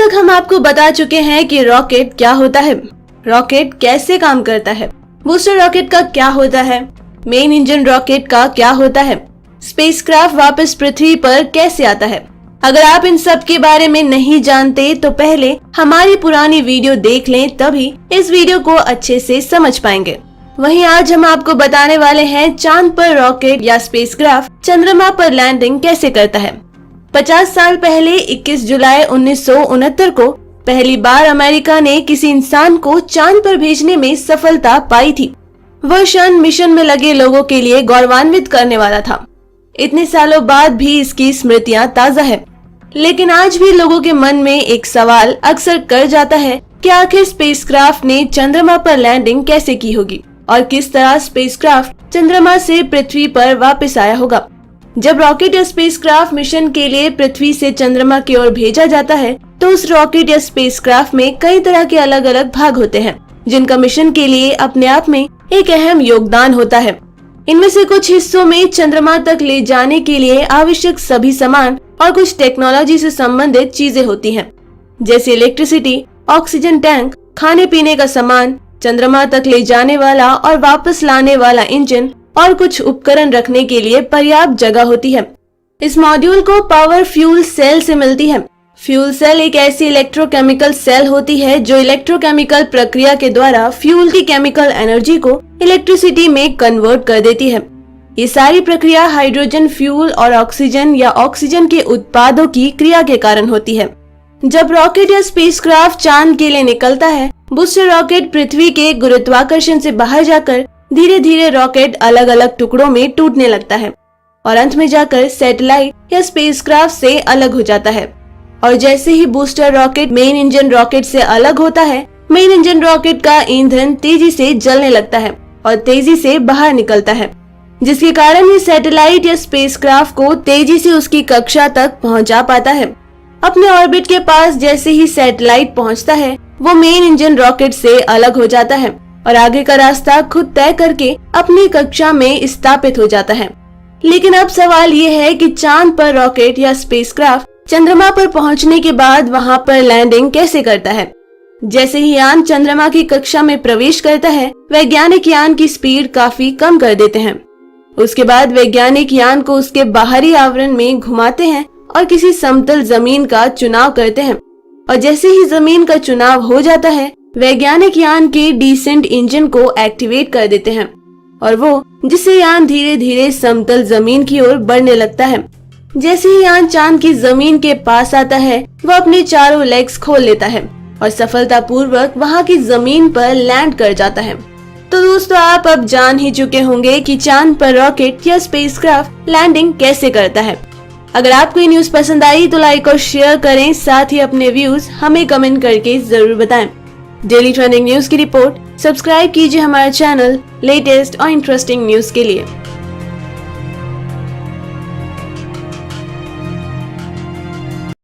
तक हम आपको बता चुके हैं कि रॉकेट क्या होता है, रॉकेट कैसे काम करता है, बूस्टर रॉकेट का क्या होता है, मेन इंजन रॉकेट का क्या होता है, स्पेसक्राफ्ट वापस पृथ्वी पर कैसे आता है। अगर आप इन सब के बारे में नहीं जानते तो पहले हमारी पुरानी वीडियो देख लें, तभी इस वीडियो को अच्छे से समझ पाएंगे। वहीं आज हम आपको बताने वाले हैं चांद पर रॉकेट या स्पेसक्राफ्ट चंद्रमा पर लैंडिंग कैसे करता है। 50 साल पहले 21 जुलाई 1969 को पहली बार अमेरिका ने किसी इंसान को चांद पर भेजने में सफलता पाई थी। वह क्षण मिशन में लगे लोगों के लिए गौरवान्वित करने वाला था। इतने सालों बाद भी इसकी स्मृतियां ताजा है, लेकिन आज भी लोगों के मन में एक सवाल अक्सर कर जाता है कि आखिर स्पेसक्राफ्ट ने चंद्रमा पर लैंडिंग कैसे की होगी और किस तरह स्पेसक्राफ्ट चंद्रमा से पृथ्वी पर वापस आया होगा। जब रॉकेट या स्पेसक्राफ्ट मिशन के लिए पृथ्वी से चंद्रमा की ओर भेजा जाता है तो उस रॉकेट या स्पेसक्राफ्ट में कई तरह के अलग अलग भाग होते हैं, जिनका मिशन के लिए अपने आप में एक अहम योगदान होता है। इनमें से कुछ हिस्सों में चंद्रमा तक ले जाने के लिए आवश्यक सभी सामान और कुछ टेक्नोलॉजी से संबंधित चीजें होती हैं, जैसे इलेक्ट्रिसिटी, ऑक्सीजन टैंक, खाने पीने का सामान, चंद्रमा तक ले जाने वाला और वापस लाने वाला इंजन और कुछ उपकरण रखने के लिए पर्याप्त जगह होती है। इस मॉड्यूल को पावर फ्यूल सेल से मिलती है। फ्यूल सेल एक ऐसी इलेक्ट्रोकेमिकल सेल होती है जो इलेक्ट्रोकेमिकल प्रक्रिया के द्वारा फ्यूल की केमिकल एनर्जी को इलेक्ट्रिसिटी में कन्वर्ट कर देती है। ये सारी प्रक्रिया हाइड्रोजन फ्यूल और ऑक्सीजन या ऑक्सीजन के उत्पादों की क्रिया के कारण होती है। जब रॉकेट या स्पेसक्राफ्ट चांद के लिए निकलता है, बूस्टर रॉकेट पृथ्वी के गुरुत्वाकर्षण से बाहर जाकर धीरे धीरे रॉकेट अलग अलग टुकड़ों में टूटने लगता है और अंत में जाकर सैटेलाइट या स्पेसक्राफ्ट से अलग हो जाता है। और जैसे ही booster rocket main engine rocket से अलग होता है, मेन इंजन रॉकेट का ईंधन तेजी से जलने लगता है और तेजी से बाहर निकलता है, जिसके कारण ये सैटेलाइट या स्पेसक्राफ्ट को तेजी से उसकी कक्षा तक पहुंचा पाता है। अपने ऑर्बिट के पास जैसे ही सैटेलाइट पहुंचता है, वो मेन इंजन रॉकेट से अलग हो जाता है और आगे का रास्ता खुद तय करके अपनी कक्षा में स्थापित हो जाता है। लेकिन अब सवाल ये है कि चांद पर रॉकेट या स्पेसक्राफ्ट चंद्रमा पर पहुंचने के बाद वहां पर लैंडिंग कैसे करता है। जैसे ही यान चंद्रमा की कक्षा में प्रवेश करता है, वैज्ञानिक यान की स्पीड काफी कम कर देते हैं। उसके बाद वैज्ञानिक यान को उसके बाहरी आवरण में घुमाते हैं और किसी समतल जमीन का चुनाव करते हैं। और जैसे ही जमीन का चुनाव हो जाता है, वैज्ञानिक यान के डिसेंट इंजन को एक्टिवेट कर देते हैं और वो जिससे यान धीरे धीरे समतल जमीन की ओर बढ़ने लगता है। जैसे ही यान चांद की जमीन के पास आता है, वह अपने चारों लेग्स खोल लेता है और सफलतापूर्वक वहां की जमीन पर लैंड कर जाता है। तो दोस्तों, आप अब जान ही चुके होंगे कि चांद पर रॉकेट या स्पेसक्राफ्ट लैंडिंग कैसे करता है। अगर आपको ये न्यूज पसंद आई तो लाइक और शेयर करें, साथ ही अपने व्यूज हमें कमेंट करके जरूर बताएं। डेली ट्रेंडिंग न्यूज की रिपोर्ट सब्सक्राइब कीजिए हमारे चैनल लेटेस्ट और इंटरेस्टिंग न्यूज के लिए।